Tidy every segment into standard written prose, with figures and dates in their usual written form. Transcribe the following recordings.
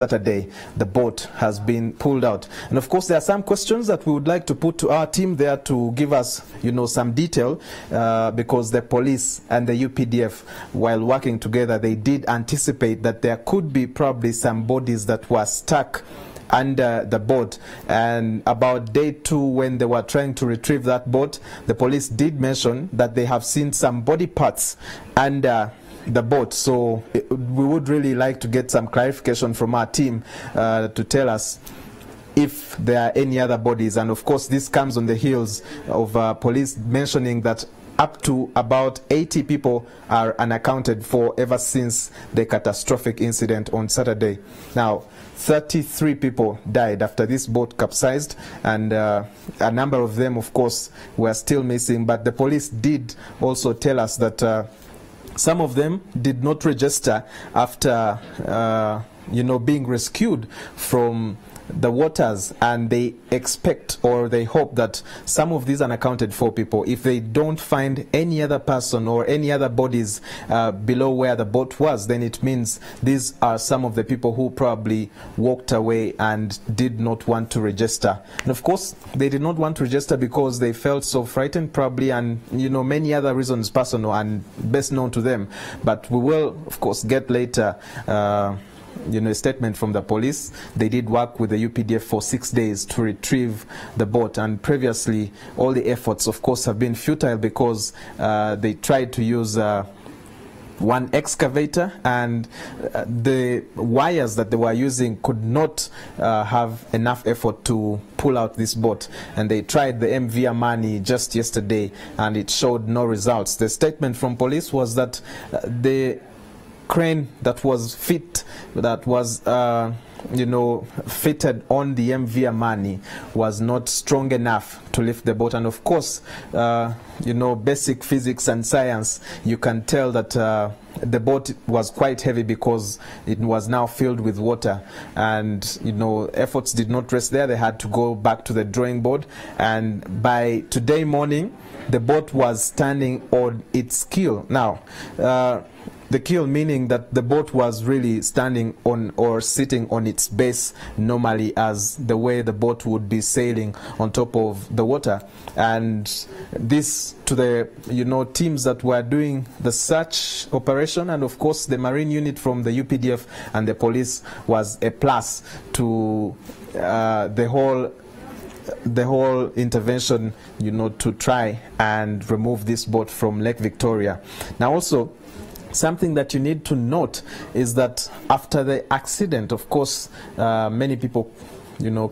Saturday, the boat has been pulled out. And of course, there are some questions that we would like to put to our team there to give us, some detail, because the police and the UPDF, while working together, they did anticipate that there could be probably some bodies that were stuck under the boat. And about day 2, when they were trying to retrieve that boat, the police did mention that they have seen some body parts under the boat. So we would really like to get some clarification from our team to tell us if there are any other bodies. And of course, this comes on the heels of police mentioning that up to about 80 people are unaccounted for ever since the catastrophic incident on Saturday. Now, 33 people died after this boat capsized, and a number of them, of course, were still missing. But the police did also tell us that some of them did not register after, being rescued from the waters, and they expect or they hope that some of these unaccounted for people, if they don't find any other person or any other bodies below where the boat was, then it means these are some of the people who probably walked away and did not want to register. And of course, they did not want to register because they felt so frightened probably, and many other reasons, personal and best known to them. But we will, of course, get later a statement from the police. They did work with the UPDF for 6 days to retrieve the boat, and previously all the efforts, of course, have been futile because they tried to use one excavator, and the wires that they were using could not have enough effort to pull out this boat. And they tried the MV Amani just yesterday, and it showed no results. The statement from police was that the crane that was fitted on the MV Amani was not strong enough to lift the boat. And of course, basic physics and science, you can tell that the boat was quite heavy because it was now filled with water. And efforts did not rest there. They had to go back to the drawing board, and by today morning the boat was standing on its keel. Now, the keel meaning that the boat was really standing on or sitting on its base normally, as the way the boat would be sailing on top of the water. And this to the teams that were doing the search operation, and of course the marine unit from the UPDF and the police, was a plus to the whole intervention, to try and remove this boat from Lake Victoria. Now also, something that you need to note is that after the accident, of course, many people,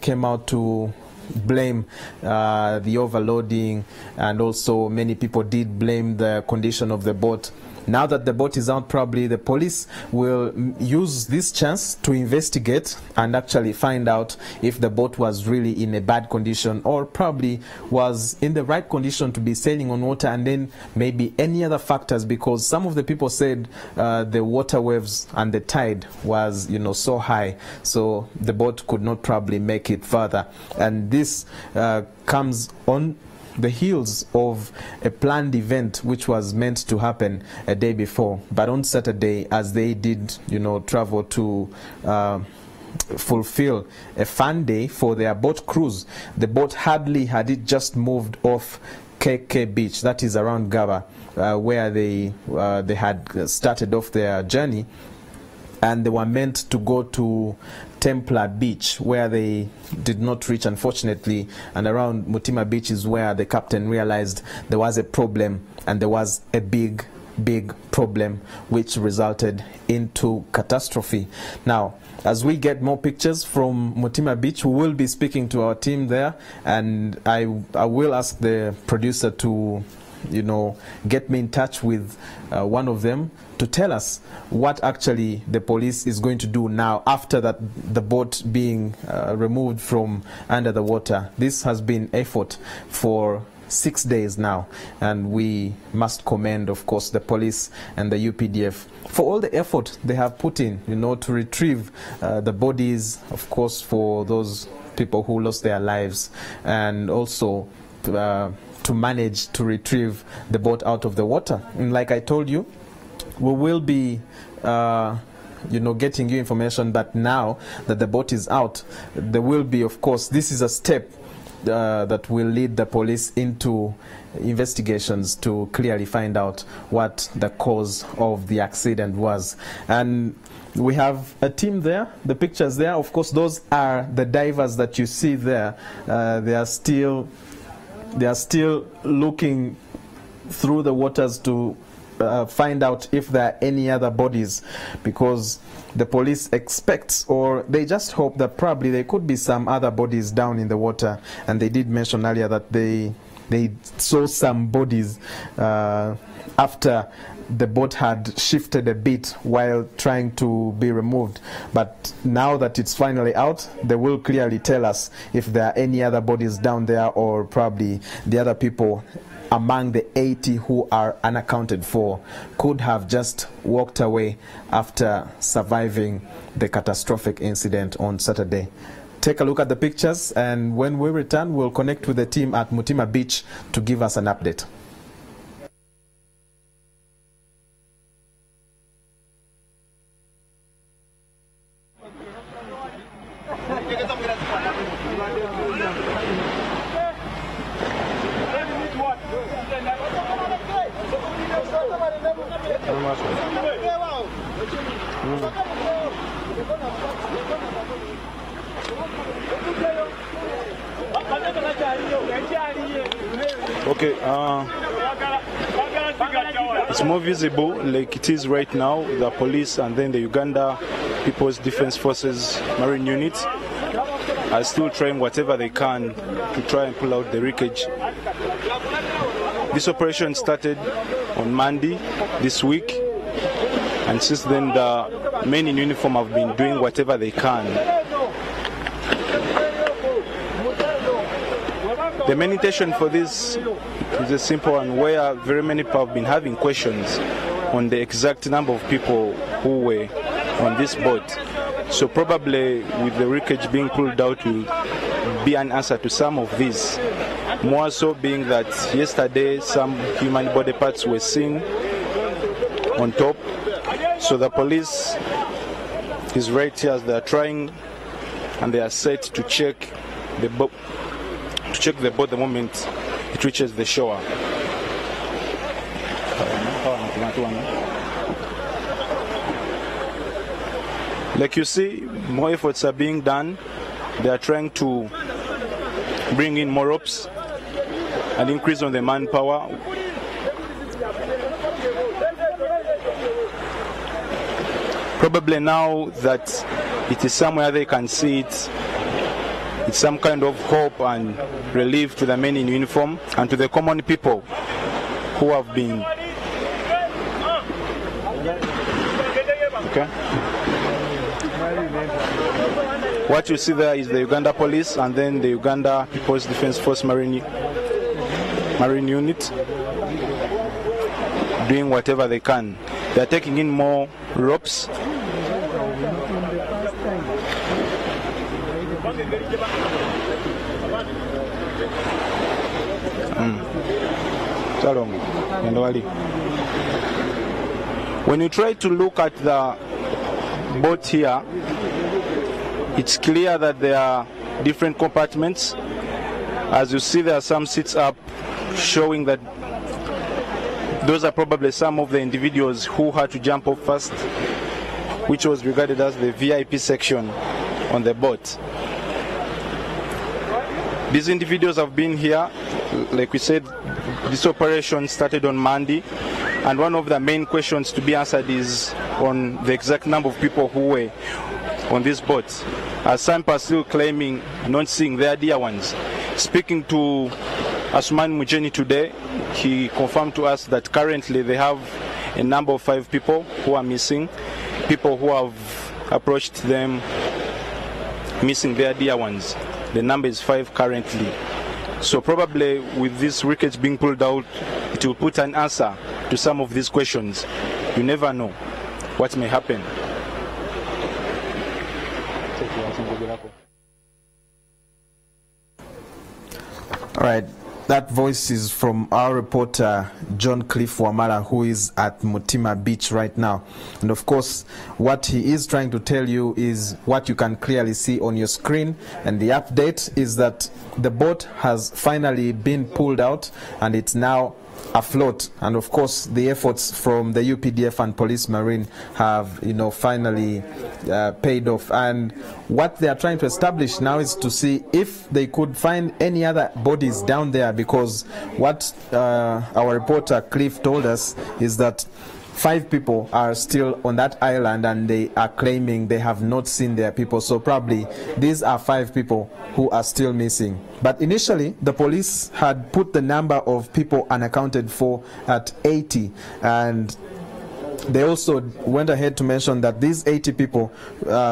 came out to blame the overloading, and also many people did blame the condition of the boat. Now that the boat is out, probably the police will use this chance to investigate and actually find out if the boat was really in a bad condition or probably was in the right condition to be sailing on water, and then maybe any other factors, because some of the people said the water waves and the tide was, so high, so the boat could not probably make it further. And this comes on the heels of a planned event which was meant to happen a day before. But on Saturday, as they did, travel to fulfill a fun day for their boat cruise, the boat hardly had it just moved off KK Beach, that is around Gaba, where they had started off their journey, and they were meant to go to Templar Beach, where they did not reach, unfortunately. And around Mutima Beach is where the captain realized there was a problem, and there was a big problem which resulted into catastrophe. Now, as we get more pictures from Mutima Beach, we will be speaking to our team there, and I will ask the producer to get me in touch with one of them to tell us what actually the police is going to do now after that the boat being removed from under the water. This has been effort for 6 days now, and we must commend, of course, the police and the UPDF for all the effort they have put in, to retrieve the bodies, of course, for those people who lost their lives, and also to manage to retrieve the boat out of the water. And like I told you, we will be getting you information. But now that the boat is out, there will be, of course, this is a step that will lead the police into investigations to clearly find out what the cause of the accident was. And we have a team there, the pictures there. Of course, those are the divers that you see there. They are still looking through the waters to find out if there are any other bodies, because the police expects, or they just hope, that probably there could be some other bodies down in the water. And they did mention earlier that they saw some bodies after the boat had shifted a bit while trying to be removed. But now that it's finally out, they will clearly tell us if there are any other bodies down there, or probably the other people among the 80 who are unaccounted for could have just walked away after surviving the catastrophic incident on Saturday. Take a look at the pictures, and when we return, we'll connect with the team at Mutima Beach to give us an update. Okay, it's more visible like it is right now. The police and then the Uganda People's Defense Forces Marine Unit are still trying whatever they can to try and pull out the wreckage. This operation started on Monday this week, and since then the men in uniform have been doing whatever they can. The main intention for this is a simple one, where very many people have been having questions on the exact number of people who were on this boat. So probably with the wreckage being pulled out will be an answer to some of these. More so being that yesterday some human body parts were seen on top. So the police is right here as they are trying, and they are set to check the boat. Check the boat the moment it reaches the shore. Like you see, more efforts are being done. They are trying to bring in more ropes and increase on the manpower. Probably now that it is somewhere they can see it, it's some kind of hope and relief to the men in uniform and to the common people who have been. Okay. What you see there is the Uganda Police and then the Uganda People's Defense Force Marine Unit doing whatever they can. They are taking in more ropes. When you try to look at the boat here, it's clear that there are different compartments. As you see, there are some seats up, showing that those are probably some of the individuals who had to jump off first, which was regarded as the VIP section on the boat. These individuals have been here. Like we said, this operation started on Monday, and one of the main questions to be answered is on the exact number of people who were on this boat, as some are still claiming not seeing their dear ones. Speaking to Asuman Mujeni today, he confirmed to us that currently they have a number of 5 people who are missing, people who have approached them missing their dear ones. The number is 5 currently. So probably with this wreckage being pulled out, it will put an answer to some of these questions. You never know what may happen. All right. That voice is from our reporter, John Cliff Wamala, who is at Mutima Beach right now. And of course, what he is trying to tell you is what you can clearly see on your screen. And the update is that the boat has finally been pulled out and it's now afloat. And of course, the efforts from the UPDF and Police Marine have, finally paid off. And what they are trying to establish now is to see if they could find any other bodies down there, because what our reporter Cliff told us is that 5 people are still on that island and they are claiming they have not seen their people. So probably these are 5 people who are still missing. But initially, the police had put the number of people unaccounted for at 80. And they also went ahead to mention that these 80 people,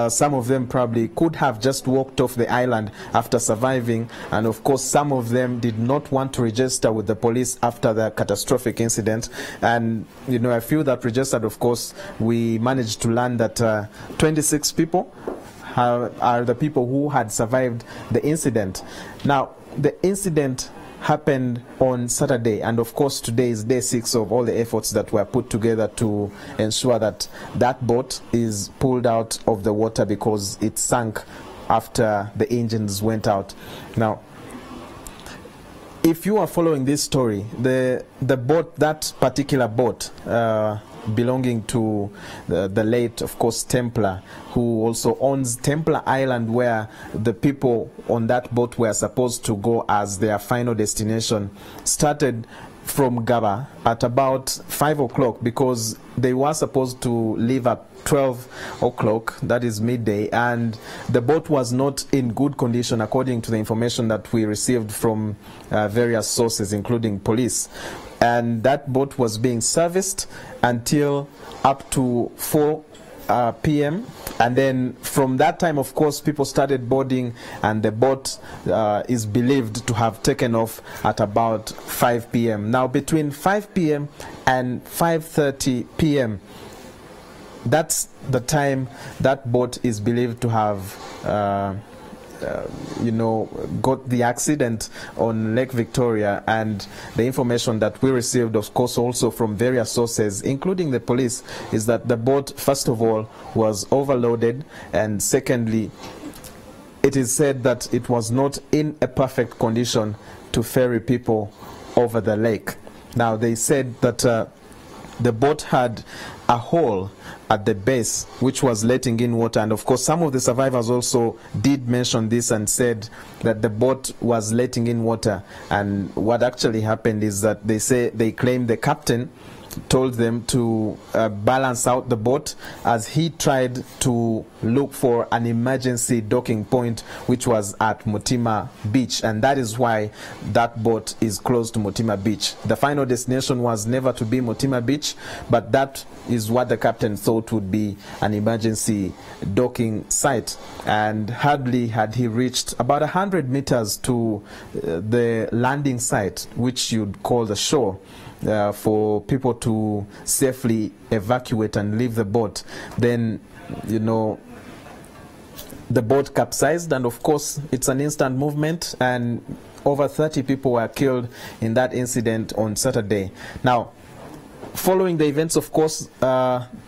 some of them probably could have just walked off the island after surviving. And of course, some of them did not want to register with the police after the catastrophic incident. And, a few that registered, of course, we managed to learn that 26 people are the people who had survived the incident. Now, the incident happened on Saturday, and of course today is day 6 of all the efforts that were put together to ensure that that boat is pulled out of the water because it sank after the engines went out. Now, if you are following this story, the boat, that particular boat belonging to the late, of course, Templar, who also owns Templar Island, where the people on that boat were supposed to go as their final destination, started from Gaba at about 5 o'clock because they were supposed to leave at 12 o'clock, that is midday, and the boat was not in good condition according to the information that we received from various sources, including police. And that boat was being serviced until up to 4 p.m. And then from that time, of course, people started boarding, and the boat is believed to have taken off at about 5 p.m. Now, between 5 p.m. and 5:30 p.m., that's the time that boat is believed to have got the accident on Lake Victoria. And the information that we received, of course, also from various sources, including the police, is that the boat, first of all, was overloaded, and secondly, it is said that it was not in a perfect condition to ferry people over the lake. Now, they said that the boat had a hole at the base which was letting in water, and of course some of the survivors also did mention this and said that the boat was letting in water. And what actually happened is that they claim the captain told them to balance out the boat as he tried to look for an emergency docking point, which was at Mutima Beach, and that is why that boat is close to Mutima Beach. The final destination was never to be Mutima Beach, but that is what the captain thought would be an emergency docking site. And hardly had he reached about 100 meters to the landing site, which you'd call the shore, for people to safely evacuate and leave the boat, then the boat capsized, and of course it's an instant movement, and over 30 people were killed in that incident on Saturday. Now, following the events, of course,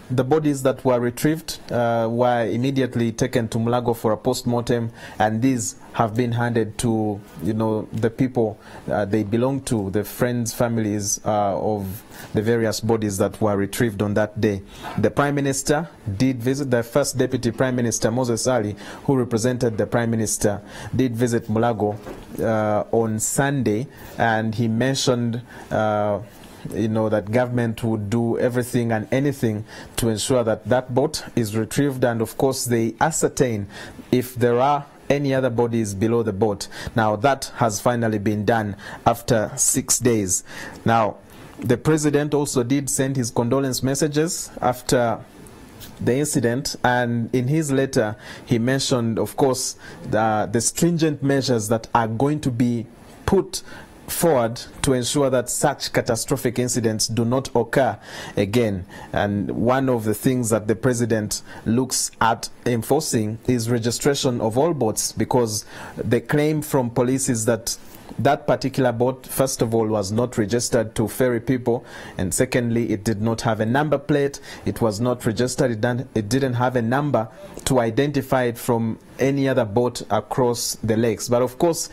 the bodies that were retrieved were immediately taken to Mulago for a post-mortem, and these have been handed to the people they belong to, the friends, families of the various bodies that were retrieved on that day. The Prime Minister did visit, the First Deputy Prime Minister Moses Ali, who represented the Prime Minister, did visit Mulago on Sunday, and he mentioned that government would do everything and anything to ensure that that boat is retrieved, and of course they ascertain if there are any other bodies below the boat. Now, that has finally been done after 6 days. Now, the president also did send his condolence messages after the incident, and in his letter he mentioned, of course, the stringent measures that are going to be put forward to ensure that such catastrophic incidents do not occur again. And one of the things that the president looks at enforcing is registration of all boats, because the claim from police is that that particular boat, first of all, was not registered to ferry people, and secondly, it did not have a number plate. It was not registered. It didn't have a number to identify it from any other boat across the lakes. But of course,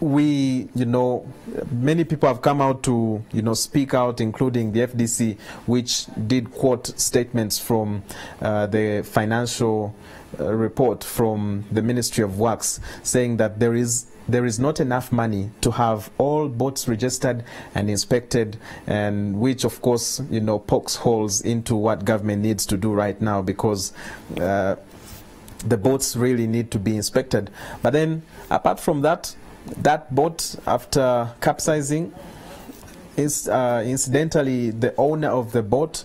many people have come out to, speak out, including the FDC, which did quote statements from the financial report from the Ministry of Works, saying that there is not enough money to have all boats registered and inspected, and which of course pokes holes into what government needs to do right now, because the boats really need to be inspected. But then apart from that, that boat, after capsizing, is incidentally the owner of the boat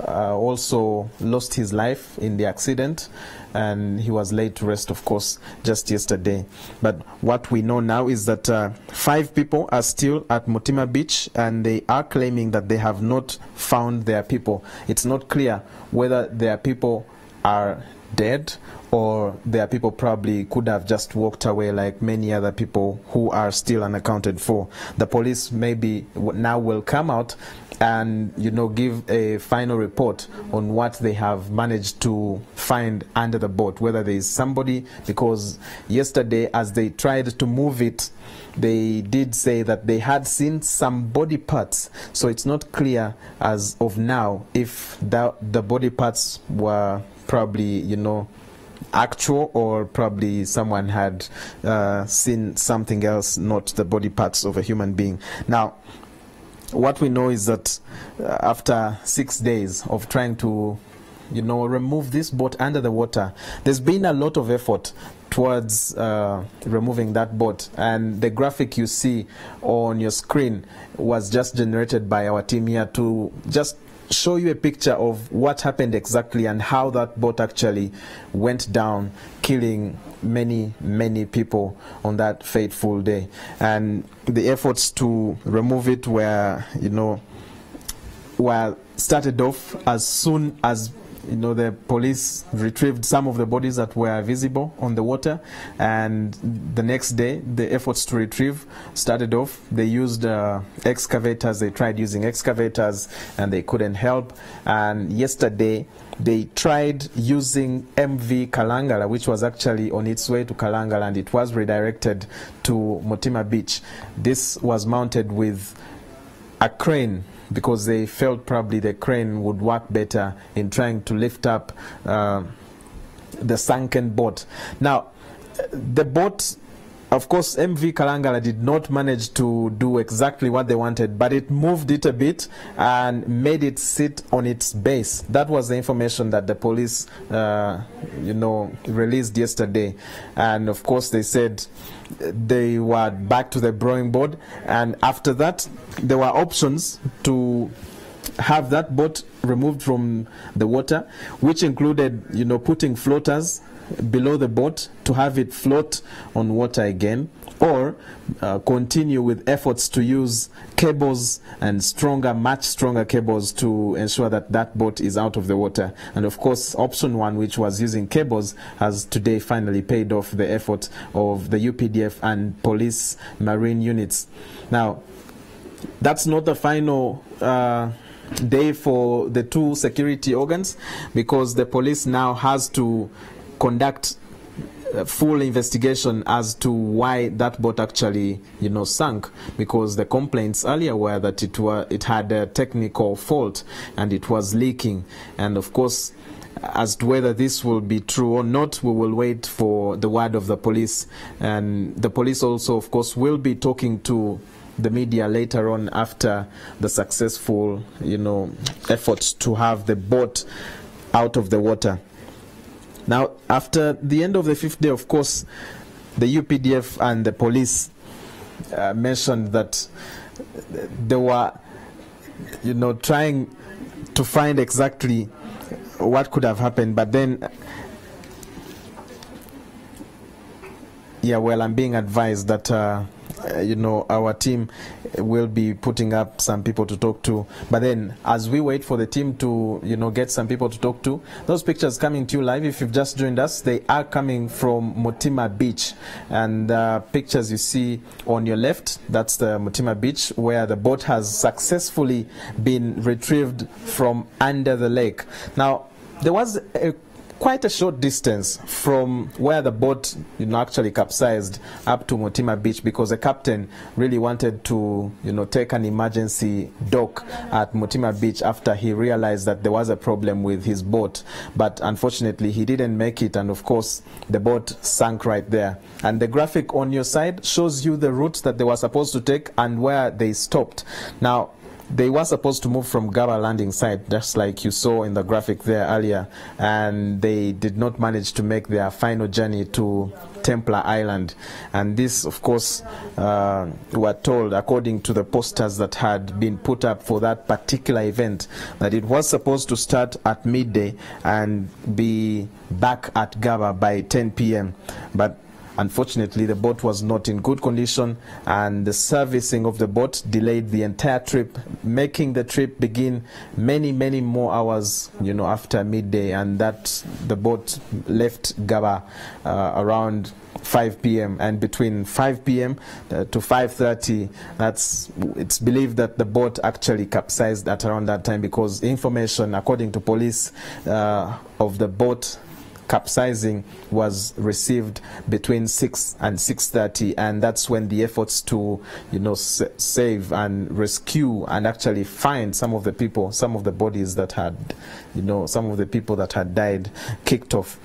also lost his life in the accident, and he was laid to rest, of course, just yesterday. But what we know now is that 5 people are still at Mutima Beach, and they are claiming that they have not found their people. It's not clear whether their people are dead or their people probably could have just walked away like many other people who are still unaccounted for. The police maybe now will come out and give a final report on what they have managed to find under the boat, whether there is somebody, because yesterday as they tried to move it, they did say that they had seen some body parts. So it's not clear as of now if the body parts were probably actual, or probably someone had seen something else, not the body parts of a human being. Now, what we know is that after 6 days of trying to remove this boat under the water, there's been a lot of effort towards removing that boat, and the graphic you see on your screen was just generated by our team here to just show you a picture of what happened exactly and how that boat actually went down, killing many people on that fateful day. And the efforts to remove it were started off as soon as the police retrieved some of the bodies that were visible on the water, and the next day the efforts to retrieve started off. They used excavators. They tried using excavators and they couldn't help. And yesterday they tried using MV Kalangala, which was actually on its way to Kalangala, and it was redirected to Mutima Beach. This was mounted with a crane, because they felt probably the crane would work better in trying to lift up the sunken boat. Now, the boat, of course, MV Kalangala did not manage to do exactly what they wanted, but it moved it a bit and made it sit on its base. That was the information that the police, released yesterday. And of course, they said they were back to the drawing board, and after that there were options to have that boat removed from the water, which included putting floaters below the boat to have it float on water again, or continue with efforts to use cables and much stronger cables to ensure that that boat is out of the water. And of course, option 1, which was using cables, has today finally paid off the effort of the UPDF and police marine units. Now, that's not the final day for the 2 security organs, because the police now has to conduct a full investigation as to why that boat actually sank, because the complaints earlier were that it had a technical fault and it was leaking. And of course, as to whether this will be true or not, we will wait for the word of the police. And the police also, of course, will be talking to the media later on after the successful efforts to have the boat out of the water. Now, after the end of the 5th day, of course, the UPDF and the police mentioned that they were, trying to find exactly what could have happened. But then, I'm being advised that you know, our team will be putting up some people to talk to. But then, as we wait for the team to, you know, get some people to talk to, those pictures coming to you live, if you've just joined us, they are coming from Mutima Beach. And pictures you see on your left, that's the Mutima Beach, where the boat has successfully been retrieved from under the lake. Now, there was quite a short distance from where the boat, you know, actually capsized up to Mutima Beach, because the captain really wanted to, you know, take an emergency dock at Mutima Beach after he realized that there was a problem with his boat. But unfortunately, he didn't make it, and of course, the boat sank right there. And the graphic on your side shows you the route that they were supposed to take and where they stopped. Now, they were supposed to move from Gaba landing site, just like you saw in the graphic there earlier, and they did not manage to make their final journey to Templar Island. And this, of course, were told, according to the posters that had been put up for that particular event, that it was supposed to start at midday and be back at Gaba by 10 p.m. But unfortunately, the boat was not in good condition, and the servicing of the boat delayed the entire trip, making the trip begin many, many more hours, you know, after midday. And that the boat left Gaba around 5 p.m. and between 5 p.m. to 5:30, it's believed that the boat actually capsized at around that time, because information, according to police, of the boat capsizing was received between 6 and 6:30, and that's when the efforts to, you know, save and rescue and actually find some of the people, some of the bodies that had, you know, some of the people that had died, kicked off.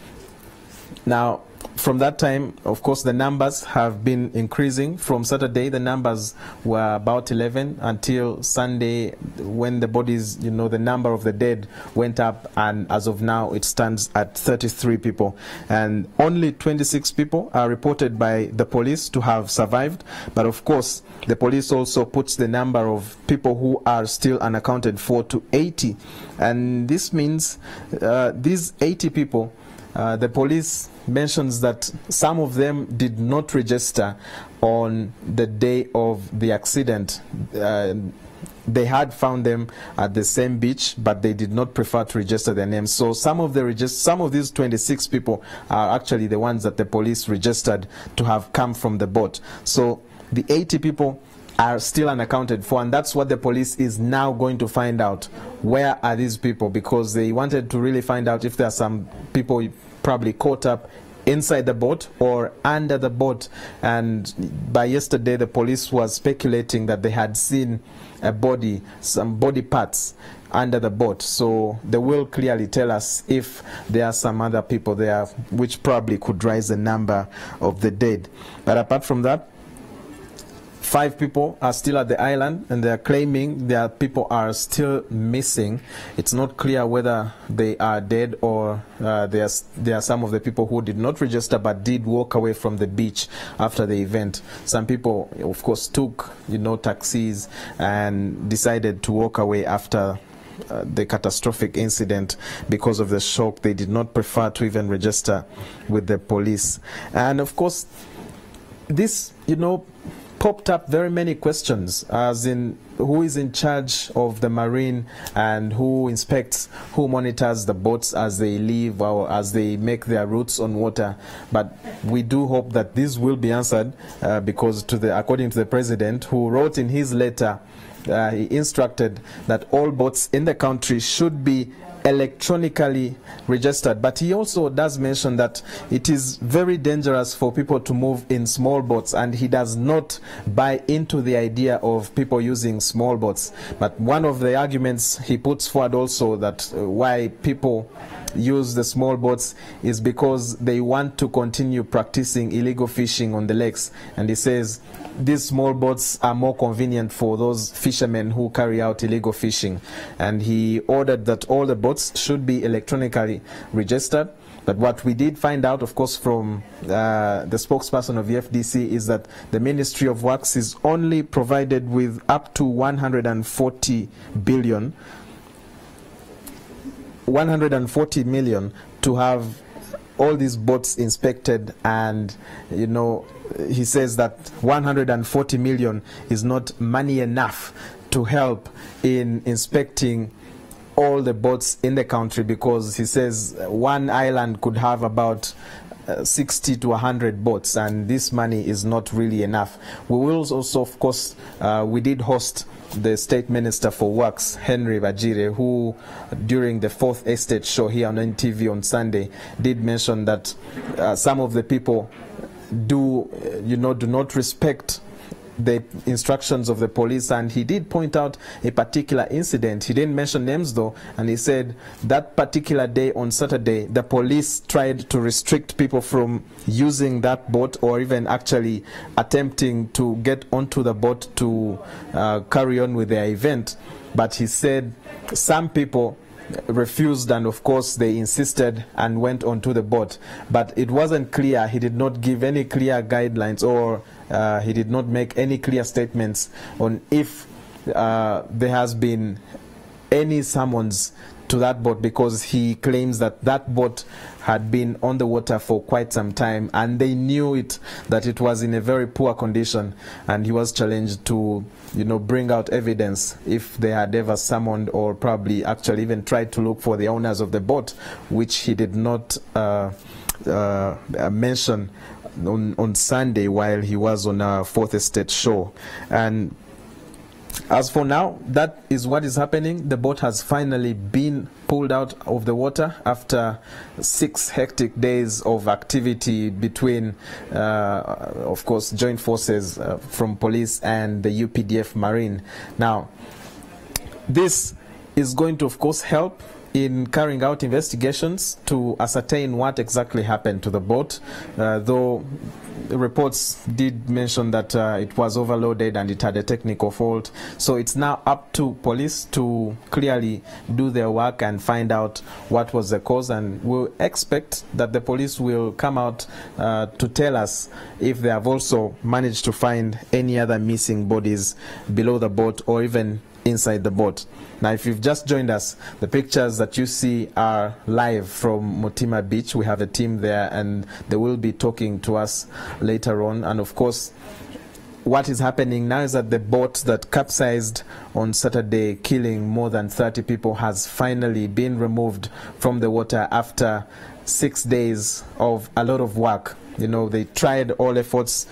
Now, from that time, of course, the numbers have been increasing. From Saturday, the numbers were about 11 until Sunday, when the bodies, you know, the number of the dead went up, and as of now, it stands at 33 people. And only 26 people are reported by the police to have survived. But of course, the police also puts the number of people who are still unaccounted for to 80. And this means these 80 people, the police mentions that some of them did not register on the day of the accident. They had found them at the same beach, but they did not prefer to register their names. So some of these 26 people are actually the ones that the police registered to have come from the boat. So the 80 people are still unaccounted for, and that's what the police is now going to find out. Where are these people? Because they wanted to really find out if there are some people probably caught up inside the boat or under the boat. And by yesterday, the police was speculating that they had seen a body, some body parts under the boat. So they will clearly tell us if there are some other people there, which probably could rise the number of the dead. But apart from that, 5 people are still at the island, and they are claiming their people are still missing. It's not clear whether they are dead or there are some of the people who did not register but did walk away from the beach after the event. Some people, of course, took, you know, taxis and decided to walk away after the catastrophic incident because of the shock. They did not prefer to even register with the police. And of course, this, you know, popped up very many questions, as in who is in charge of the marine and who inspects, who monitors the boats as they leave or as they make their routes on water. But we do hope that this will be answered, because according to the president, who wrote in his letter, he instructed that all boats in the country should be electronically registered. But he also does mention that it is very dangerous for people to move in small boats, and he does not buy into the idea of people using small boats. But one of the arguments he puts forward also, that why people use the small boats is because they want to continue practicing illegal fishing on the lakes. And he says these small boats are more convenient for those fishermen who carry out illegal fishing. And he ordered that all the boats should be electronically registered. But what we did find out, of course, from the spokesperson of the FDC is that the Ministry of Works is only provided with up to 140 million to have all these boats inspected, and you know, he says that 140 million is not money enough to help in inspecting all the boats in the country, because he says one island could have about 60 to 100 boats, and this money is not really enough. We will also, of course, we did host the State Minister for Works, Henry Bajire, who during the 4th Estate show here on NTV on Sunday did mention that some of the people do not respect the instructions of the police, and he did point out a particular incident. He didn't mention names though, and he said that particular day on Saturday, the police tried to restrict people from using that boat, or even actually attempting to get onto the boat to carry on with their event. But he said some people refused, and of course they insisted and went onto the boat, but it wasn't clear. He did not give any clear guidelines, or he did not make any clear statements on if there has been any summons to that boat, because he claims that that boat had been on the water for quite some time, and they knew that it was in a very poor condition, and he was challenged to bring out evidence if they had ever summoned, or probably actually even tried to look for the owners of the boat, which he did not mention on Sunday while he was on a 4th Estate show. And as for now, that is what is happening. The boat has finally been pulled out of the water after 6 hectic days of activity between, of course, joint forces from police and the UPDF Marine. Now, this is going to, of course, help in carrying out investigations to ascertain what exactly happened to the boat, though reports did mention that it was overloaded and it had a technical fault. So it's now up to police to clearly do their work and find out what was the cause, and we'll expect that the police will come out to tell us if they have also managed to find any other missing bodies below the boat or even inside the boat. Now, if you've just joined us, the pictures that you see are live from Mutima Beach. We have a team there, and they will be talking to us later on. And of course, what is happening now is that the boat that capsized on Saturday, killing more than 30 people, has finally been removed from the water after 6 days of a lot of work. They tried all efforts,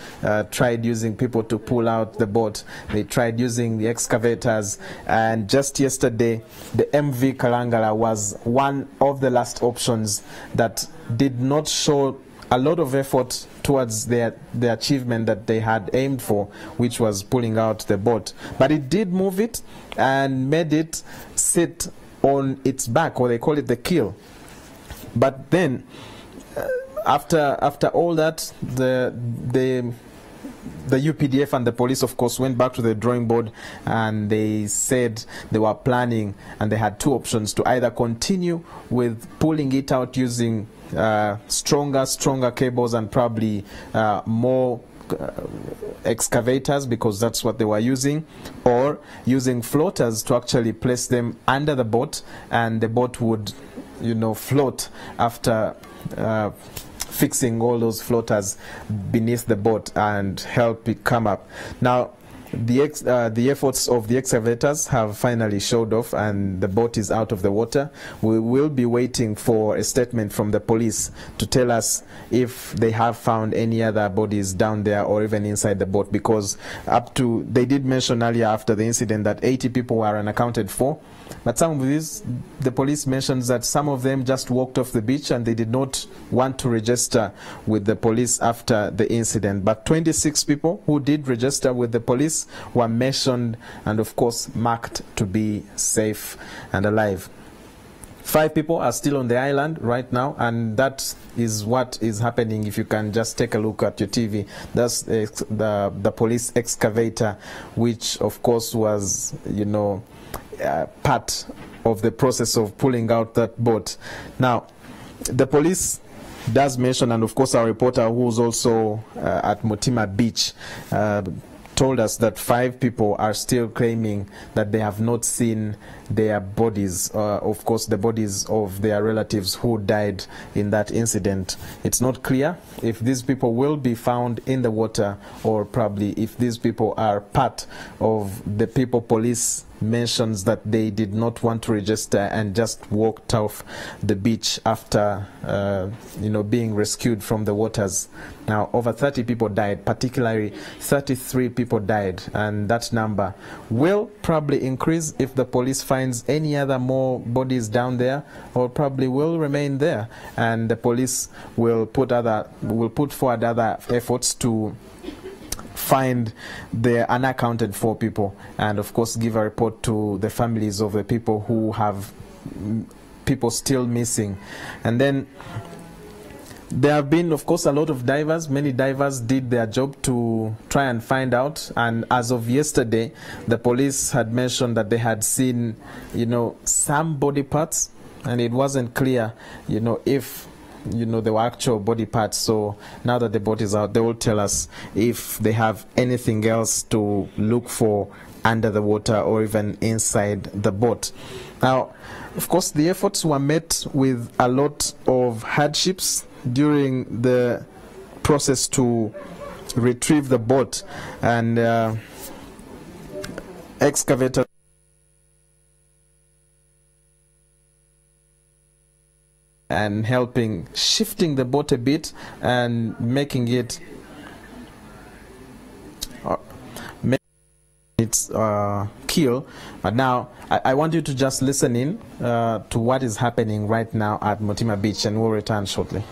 tried using people to pull out the boat. They tried using the excavators, and just yesterday, the MV Kalangala was one of the last options that did not show a lot of effort towards the achievement that they had aimed for, which was pulling out the boat. But it did move it and made it sit on its back, or they call it the keel. But then, after all that, the UPDF and the police, of course, went back to the drawing board, and they said they were planning, and they had 2 options: to either continue with pulling it out using stronger cables and probably more excavators, because that's what they were using, or using floaters to actually place them under the boat, and the boat would float after fixing all those floaters beneath the boat and help it come up. Now, the efforts of the excavators have finally showed off, and the boat is out of the water. We will be waiting for a statement from the police to tell us if they have found any other bodies down there or even inside the boat, because they did mention earlier after the incident that 80 people were unaccounted for. But some of these, the police mentions that some of them just walked off the beach and they did not want to register with the police after the incident. But 26 people who did register with the police were mentioned and, of course, marked to be safe and alive. 5 people are still on the island right now, and that is what is happening. If you can just take a look at your TV, that's the police excavator, which, of course, was, part of the process of pulling out that boat. Now, the police does mention, and of course our reporter who's also at Mutima Beach told us that 5 people are still claiming that they have not seen their bodies, of course the bodies of their relatives who died in that incident. It's not clear if these people will be found in the water, or probably if these people are part of the people police mentions that they did not want to register and just walked off the beach after being rescued from the waters. Now over 30 people died, particularly 33 people died, and that number will probably increase if the police finds any other more bodies down there, or probably will remain there, and the police will put forward other efforts to find the unaccounted for people, and of course give a report to the families of the people who have people still missing. And then there have been, of course, a lot of divers. Many divers did their job to try and find out, and as of yesterday the police had mentioned that they had seen some body parts, and it wasn't clear if they were actual body parts. So now that the boat is out, they will tell us if they have anything else to look for under the water or even inside the boat. Now, of course, the efforts were met with a lot of hardships during the process to retrieve the boat, and excavators and helping shifting the boat a bit and making it keel. But now I want you to just listen in to what is happening right now at Mutima Beach, and we'll return shortly.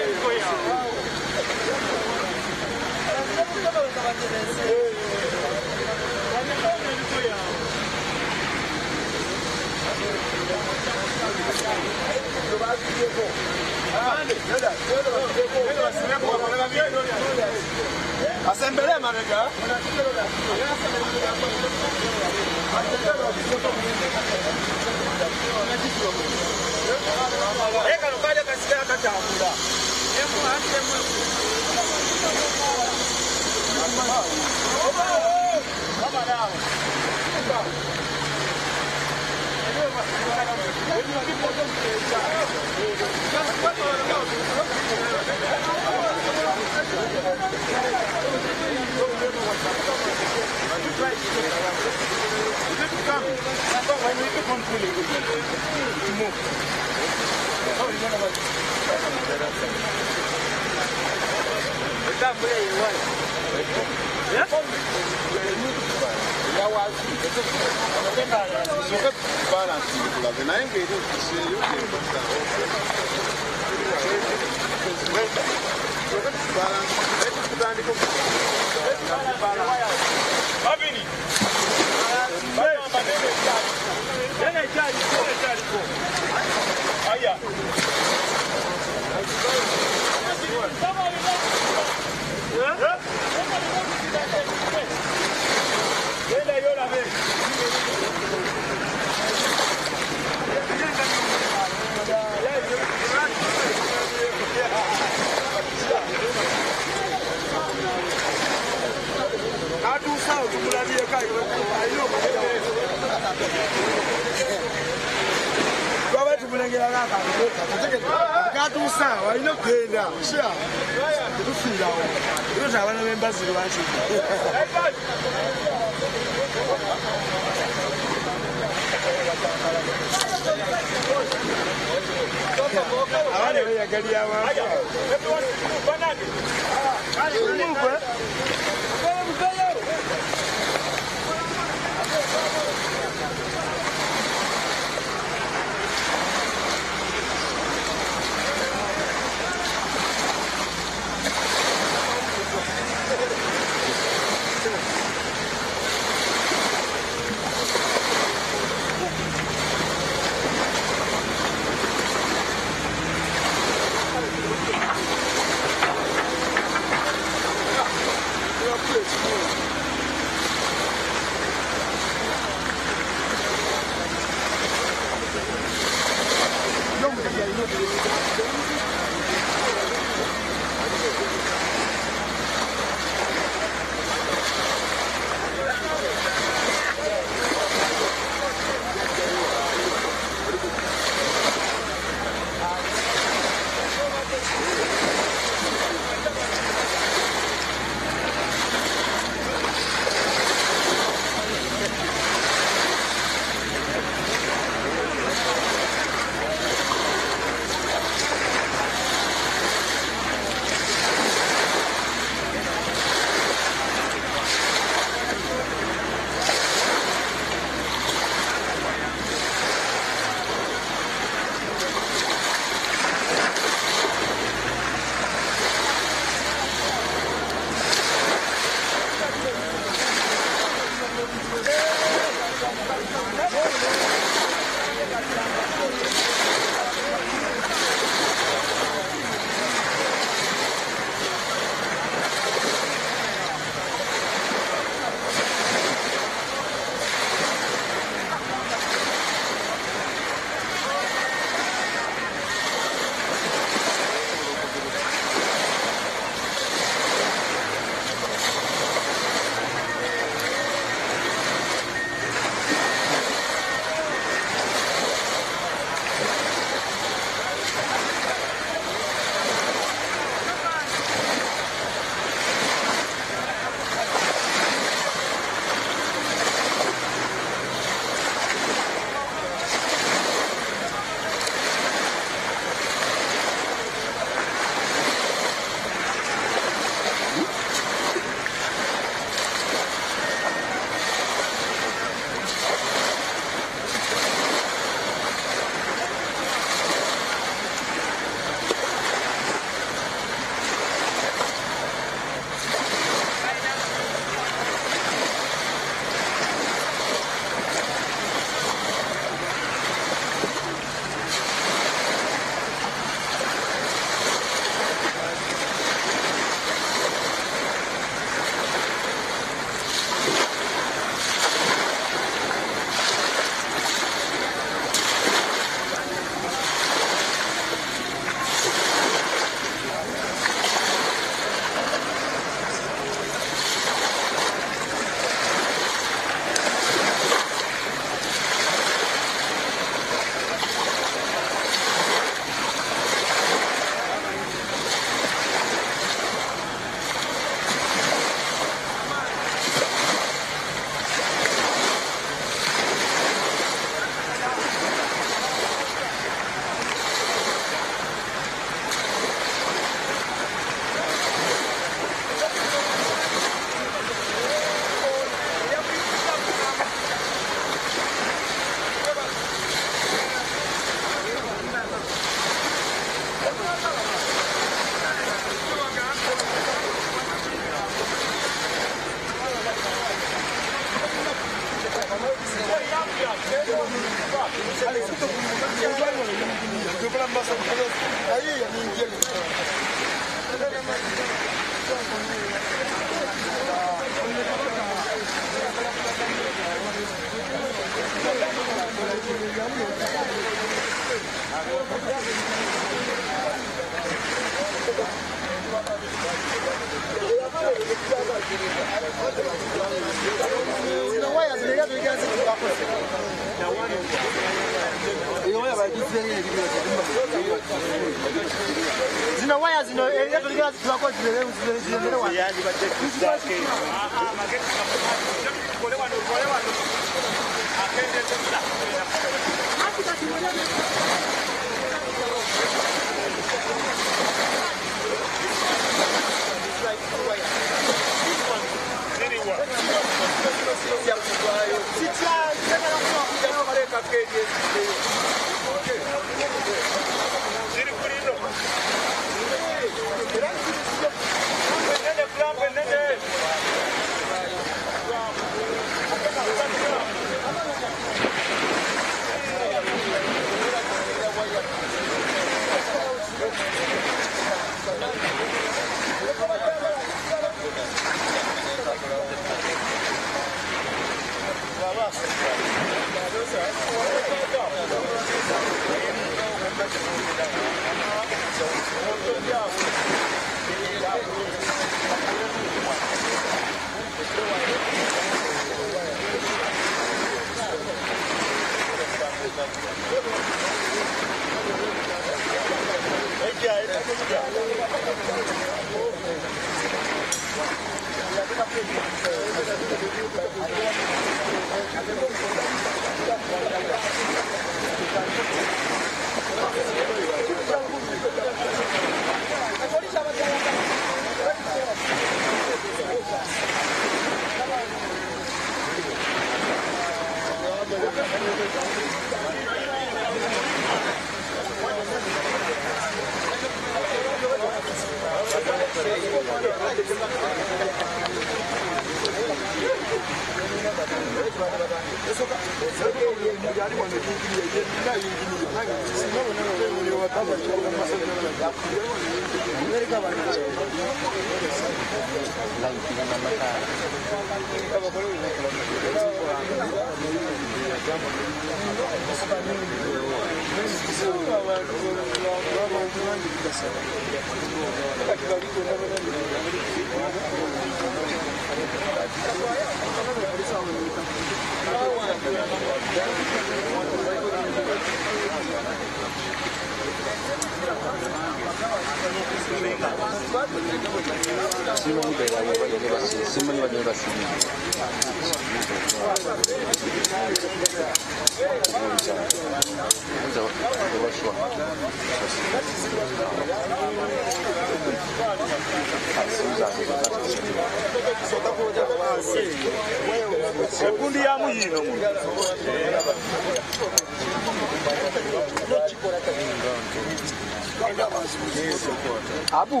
Abu.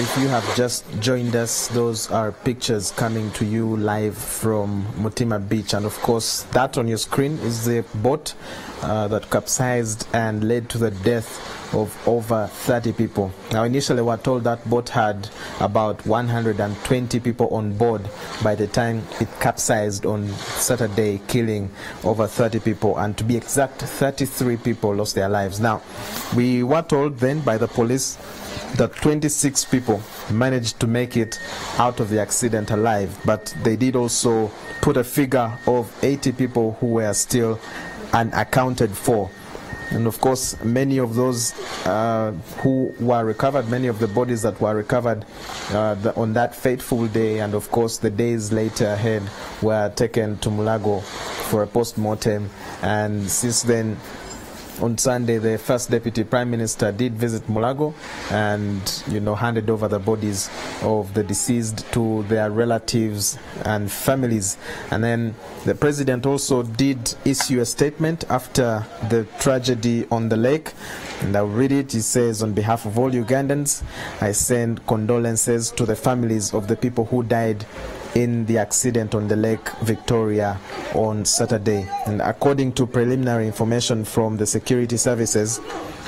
if you have just joined us, those are pictures coming to you live from Mutima Beach. And of course, that on your screen is the boat that capsized and led to the death of over 30 people. Now, initially we were told that boat had about 120 people on board by the time it capsized on Saturday, killing over 30 people, and to be exact, 33 people lost their lives. Now, we were told then by the police that 26 people managed to make it out of the accident alive, but they did also put a figure of 80 people who were still unaccounted for. And of course, many of those who were recovered, many of the bodies that were recovered on that fateful day, and of course the days later ahead, were taken to Mulago for a post-mortem. And since then, on Sunday, the first Deputy Prime Minister did visit Mulago and, handed over the bodies of the deceased to their relatives and families. And then the President also did issue a statement after the tragedy on the lake. And I'll read it. He says, "On behalf of all Ugandans, I send condolences to the families of the people who died in the accident on the Lake Victoria on Saturday." And according to preliminary information from the security services,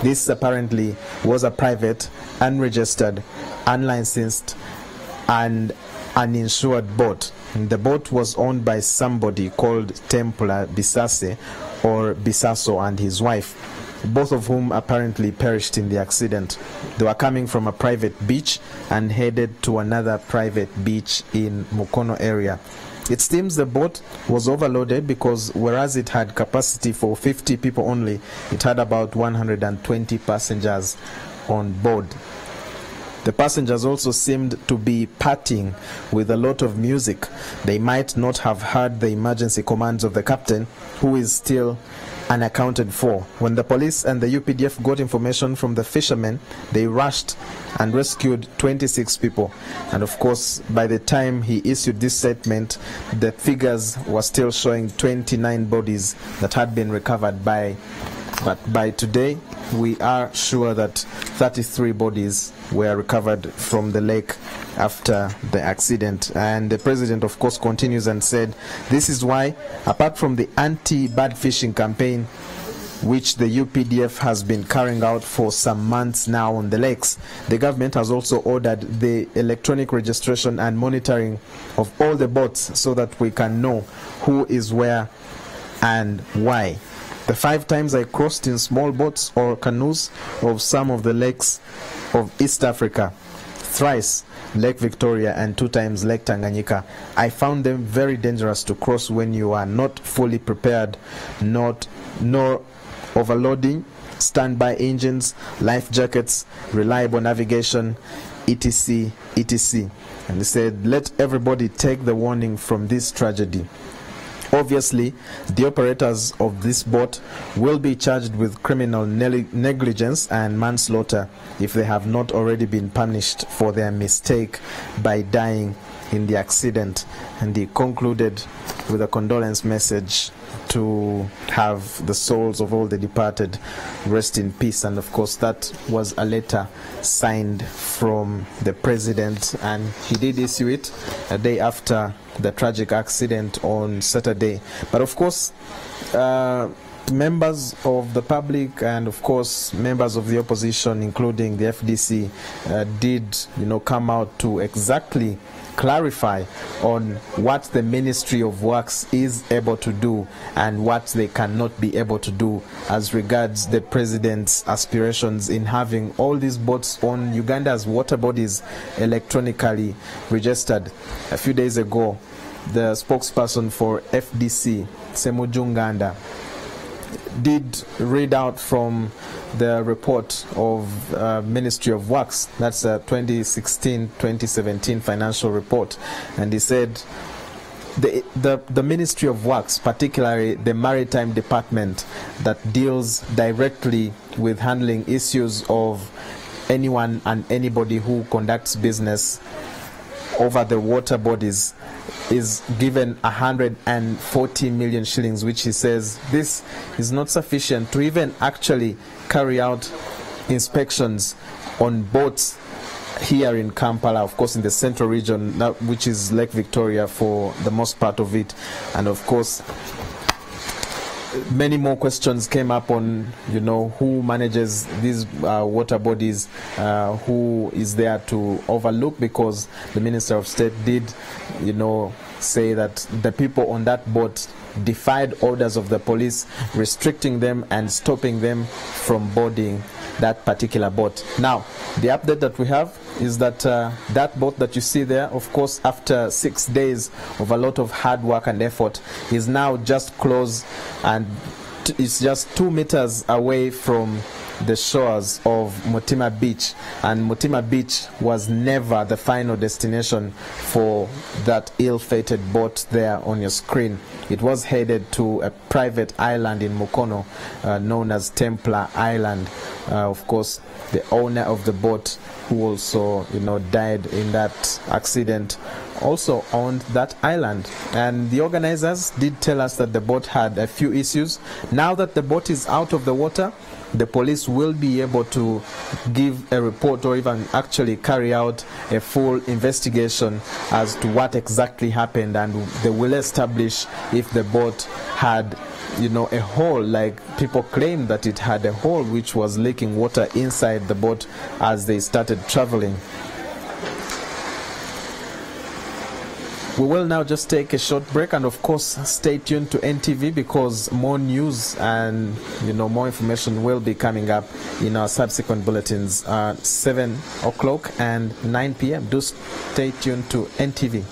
this apparently was a private, unregistered, unlicensed and uninsured boat. And the boat was owned by somebody called Templar Bisase or Bisaso and his wife, both of whom apparently perished in the accident. They were coming from a private beach and headed to another private beach in Mukono area. It seems the boat was overloaded because whereas it had capacity for 50 people only, it had about 120 passengers on board. The passengers also seemed to be partying with a lot of music. They might not have heard the emergency commands of the captain, who is still unaccounted for. When the police and the UPDF got information from the fishermen, they rushed and rescued 26 people. And of course, by the time he issued this statement, the figures were still showing 29 bodies that had been recovered but by today, we are sure that 33 bodies were recovered from the lake after the accident. And the President, of course, continues and said, "This is why, apart from the anti-bird fishing campaign, which the UPDF has been carrying out for some months now on the lakes, the government has also ordered the electronic registration and monitoring of all the boats so that we can know who is where and why. The 5 times I crossed in small boats or canoes of some of the lakes of East Africa, thrice Lake Victoria and 2 times Lake Tanganyika, I found them very dangerous to cross when you are not fully prepared, nor overloading, standby engines, life jackets, reliable navigation, etc., etc." And he said, "Let everybody take the warning from this tragedy. Obviously, the operators of this boat will be charged with criminal negligence and manslaughter if they have not already been punished for their mistake by dying in the accident." And he concluded with a condolence message to have the souls of all the departed rest in peace. And of course, that was a letter signed from the President, and he did issue it a day after the tragic accident on Saturday. But of course, members of the public and of course members of the opposition, including the FDC, did come out to exactly clarify on what the Ministry of Works is able to do and what they cannot be able to do as regards the President's aspirations in having all these boats on Uganda's water bodies electronically registered. A few days ago, the spokesperson for FDC, Semujunganda, did read out from the report of Ministry of Works. That's a 2016-2017 financial report. And he said the Ministry of Works, particularly the Maritime Department that deals directly with handling issues of anyone and anybody who conducts business over the water bodies, is given 140 million shillings, which he says this is not sufficient to even actually carry out inspections on boats here in Kampala, of course in the central region, which is Lake Victoria for the most part of it. And of course, many more questions came up on, who manages these water bodies, who is there to overlook, because the Minister of State did, say that the people on that boat defied orders of the police, restricting them and stopping them from boarding that particular boat. Now, the update that we have is that that boat that you see there, of course, after 6 days of a lot of hard work and effort, is now just close, and it's just 2 meters away from the shores of Mutima Beach. And Mutima Beach was never the final destination for that ill-fated boat there on your screen. It was headed to a private island in Mukono known as Templar Island. Of course, the owner of the boat, who also died in that accident, also owned that island. And the organizers did tell us that the boat had a few issues. Now that the boat is out of the water, the police will be able to give a report, or even actually carry out a full investigation as to what exactly happened, and they will establish if the boat had a hole, like people claim that it had a hole which was leaking water inside the boat as they started traveling. We will now just take a short break, and of course stay tuned to NTV, because more news and more information will be coming up in our subsequent bulletins at 7 o'clock and 9 p.m. Do stay tuned to NTV.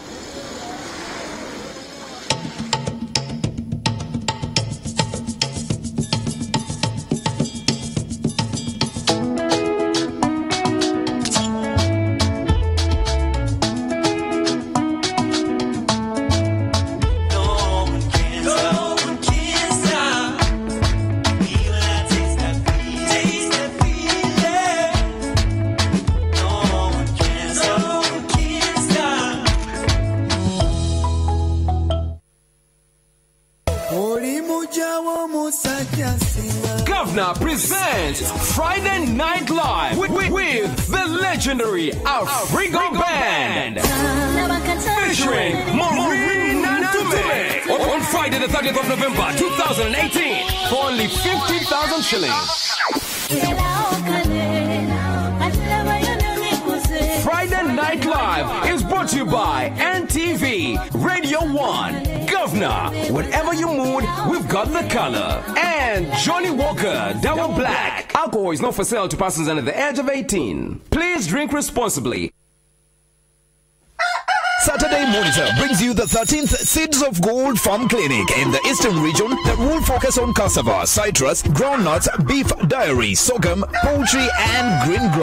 Governor presents Friday Night Live with the legendary Afrigo Band, featuring Maureen Nantume on Friday the 30th of November 2018 for only 50,000 shillings. Friday Night Live is brought to you by NTV, Radio 1, Governor. Whatever your mood, we've got the color. And Johnny Walker, Double Black. Alcohol is not for sale to persons under the age of 18. Please drink responsibly. Saturday Monitor brings you the 13th Seeds of Gold Farm Clinic in the Eastern region that will focus on cassava, citrus, groundnuts, beef, dairy, sorghum, poultry, and green grass.